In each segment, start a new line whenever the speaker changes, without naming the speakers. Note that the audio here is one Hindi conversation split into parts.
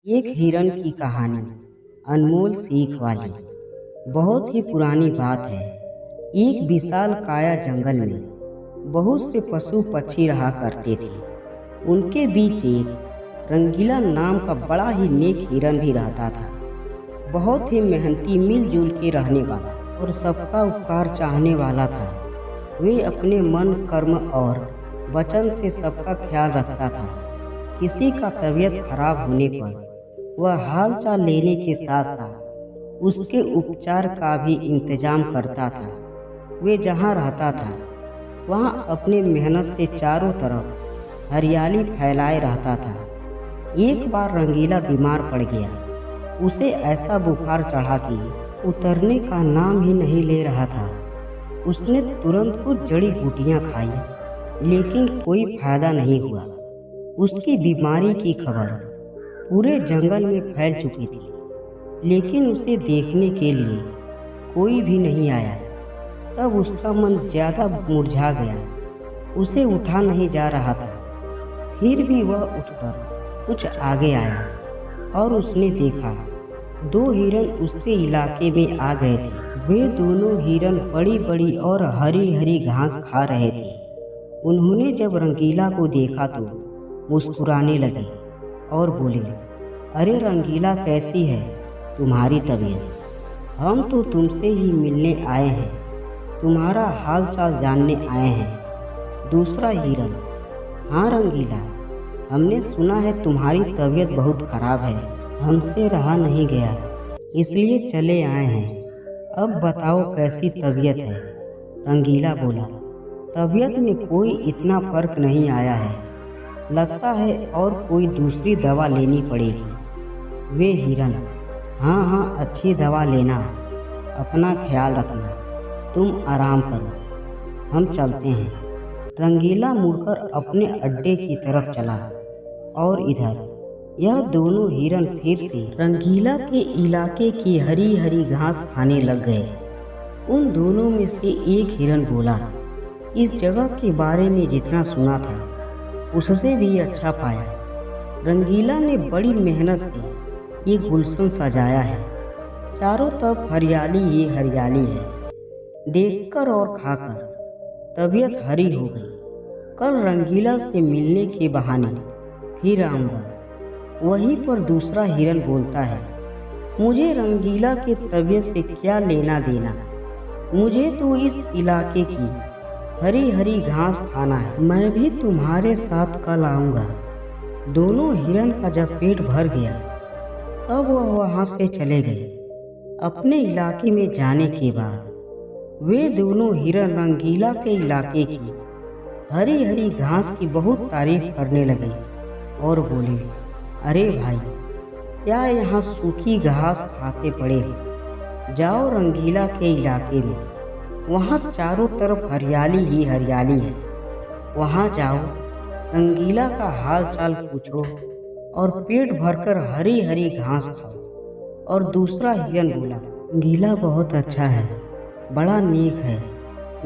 एक हिरन की कहानी। अनमोल सीख वाली। बहुत ही पुरानी बात है। एक विशाल काया जंगल में बहुत से पशु पक्षी रहा करते थे। उनके बीच एक रंगीला नाम का बड़ा ही नेक हिरन भी रहता था। बहुत ही मेहनती, मिलजुल के रहने वाला और सबका उपकार चाहने वाला था। वे अपने मन, कर्म और वचन से सबका ख्याल रखता था। किसी का तबीयत खराब होने पर वह हाल चाल लेने के साथ साथ उसके उपचार का भी इंतजाम करता था। वे जहाँ रहता था वहाँ अपने मेहनत से चारों तरफ हरियाली फैलाए रहता था। एक बार रंगीला बीमार पड़ गया। उसे ऐसा बुखार चढ़ा कि उतरने का नाम ही नहीं ले रहा था। उसने तुरंत कुछ जड़ी बूटियाँ खाई, लेकिन कोई फायदा नहीं हुआ। उसकी बीमारी की खबर पूरे जंगल में फैल चुकी थी, लेकिन उसे देखने के लिए कोई भी नहीं आया। तब उसका मन ज़्यादा मुरझा गया। उसे उठा नहीं जा रहा था। फिर भी वह उठकर कुछ आगे आया और उसने देखा दो हिरन उसके इलाके में आ गए थे। वे दोनों हिरन बड़ी बड़ी और हरी हरी घास खा रहे थे। उन्होंने जब रंगीला को देखा तो मुस्कुराने लगे और बोले, अरे रंगीला, कैसी है तुम्हारी तबीयत? हम तो तुमसे ही मिलने आए हैं, तुम्हारा हाल चाल जानने आए हैं। दूसरा हिरन, हाँ रंगीला, हमने सुना है तुम्हारी तबीयत बहुत खराब है। हमसे रहा नहीं गया, इसलिए चले आए हैं। अब बताओ कैसी तबीयत है? रंगीला बोला, तबीयत में कोई इतना फर्क नहीं आया है, लगता है और कोई दूसरी दवा लेनी पड़ेगी। वे हिरन, हाँ हाँ, अच्छी दवा लेना, अपना ख्याल रखना, तुम आराम करो, हम चलते हैं। रंगीला मुड़कर अपने अड्डे की तरफ चला और इधर यह दोनों हिरन फिर से रंगीला के इलाके की हरी हरी घास खाने लग गए। उन दोनों में से एक हिरन बोला, इस जगह के बारे में जितना सुना था उससे भी अच्छा पाया। रंगीला ने बड़ी मेहनत से ये गुलशन सजाया है। चारों तरफ हरियाली ही हरियाली है। देखकर और खाकर तबीयत हरी हो गई। कल रंगीला से मिलने के बहाने फिर आऊँगा। वहीं पर दूसरा हिरन बोलता है, मुझे रंगीला की तबीयत से क्या लेना देना, मुझे तो इस इलाके की हरी हरी घास खाना है। मैं भी तुम्हारे साथ कल आऊँगा। दोनों हिरन का जब पेट भर गया तब वह वहाँ से चले गए। अपने इलाके में जाने के बाद वे दोनों हिरन रंगीला के इलाके की हरी हरी घास की बहुत तारीफ करने लगे और बोले, अरे भाई, क्या यहाँ सूखी घास खाते पड़े हो? जाओ रंगीला के इलाके में, वहाँ चारों तरफ हरियाली ही हरियाली है। वहाँ जाओ, रंगीला का हाल चाल पूछो और पेट भरकर हरी हरी घास खाओ। और दूसरा हिरन बोला, रंगीला बहुत अच्छा है, बड़ा नेक है।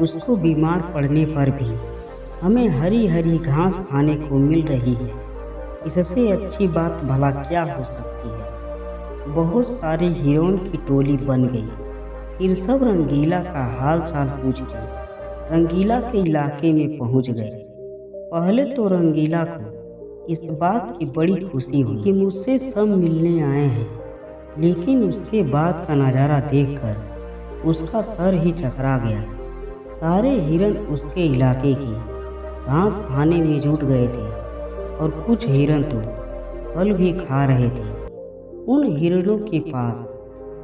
उसको बीमार पड़ने पर भी हमें हरी हरी घास खाने को मिल रही है। इससे अच्छी बात भला क्या हो सकती है? बहुत सारी हिरन की टोली बन गई। फिर सब रंगीला का हाल चाल पूछ के रंगीला के इलाके में पहुंच गए। पहले तो रंगीला को इस बात की बड़ी खुशी हुई कि मुझसे सब मिलने आए हैं, लेकिन उसके बाद का नज़ारा देखकर उसका सर ही चकरा गया। सारे हिरन उसके इलाके की घास खाने में जुट गए थे और कुछ हिरन तो फल भी खा रहे थे। उन हिरणों के पास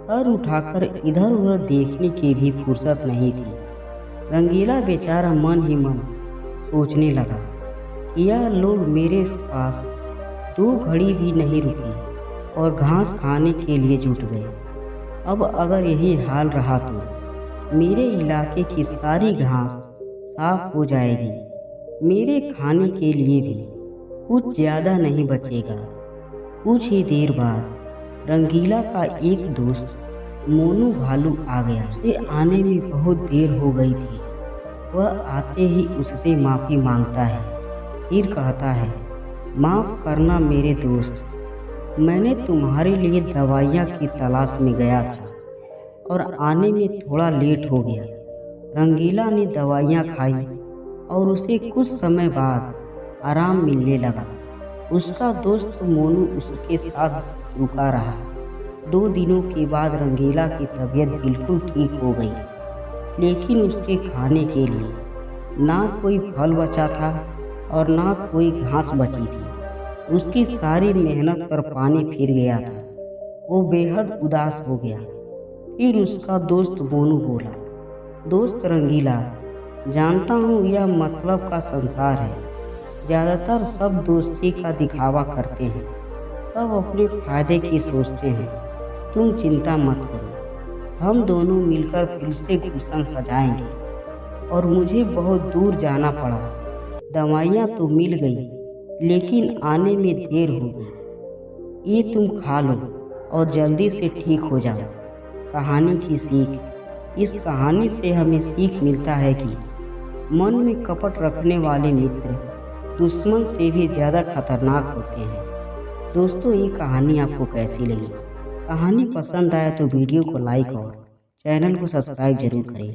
सर उठाकर इधर उधर देखने की भी फुर्सत नहीं थी। रंगीला बेचारा मन ही मन सोचने लगा कि यह लोग मेरे पास 2 घड़ी भी नहीं रुके और घास खाने के लिए जुट गए। अब अगर यही हाल रहा तो मेरे इलाके की सारी घास साफ हो जाएगी। मेरे खाने के लिए भी कुछ ज़्यादा नहीं बचेगा। कुछ ही देर बाद रंगीला का एक दोस्त मोनू भालू आ गया। उसे आने में बहुत देर हो गई थी। वह आते ही उससे माफ़ी मांगता है, फिर कहता है, माफ़ करना मेरे दोस्त, मैंने तुम्हारे लिए दवाइयाँ की तलाश में गया था और आने में थोड़ा लेट हो गया। रंगीला ने दवाइयाँ खाई और उसे कुछ समय बाद आराम मिलने लगा। उसका दोस्त मोनू उसके साथ रुका रहा। 2 दिनों के बाद रंगीला की तबीयत बिल्कुल ठीक हो गई, लेकिन उसके खाने के लिए ना कोई फल बचा था और ना कोई घास बची थी। उसकी सारी मेहनत पर पानी फिर गया था। वो बेहद उदास हो गया। फिर उसका दोस्त मोनू बोला, दोस्त रंगीला, जानता हूँ यह मतलब का संसार है। ज़्यादातर सब दोस्ती का दिखावा करते हैं, सब अपने फायदे की सोचते हैं। तुम चिंता मत करो, हम दोनों मिलकर फिर से गुलशन सजाएंगे। और मुझे बहुत दूर जाना पड़ा। दवाइयाँ तो मिल गई, लेकिन आने में देर हो गई। ये तुम खा लो और जल्दी से ठीक हो जाओ। कहानी की सीख। इस कहानी से हमें सीख मिलता है कि मन में कपट रखने वाले मित्र दुश्मन से भी ज़्यादा खतरनाक होते हैं। दोस्तों, ये कहानी आपको कैसी लगी? कहानी पसंद आया तो वीडियो को लाइक और चैनल को सब्सक्राइब जरूर करें।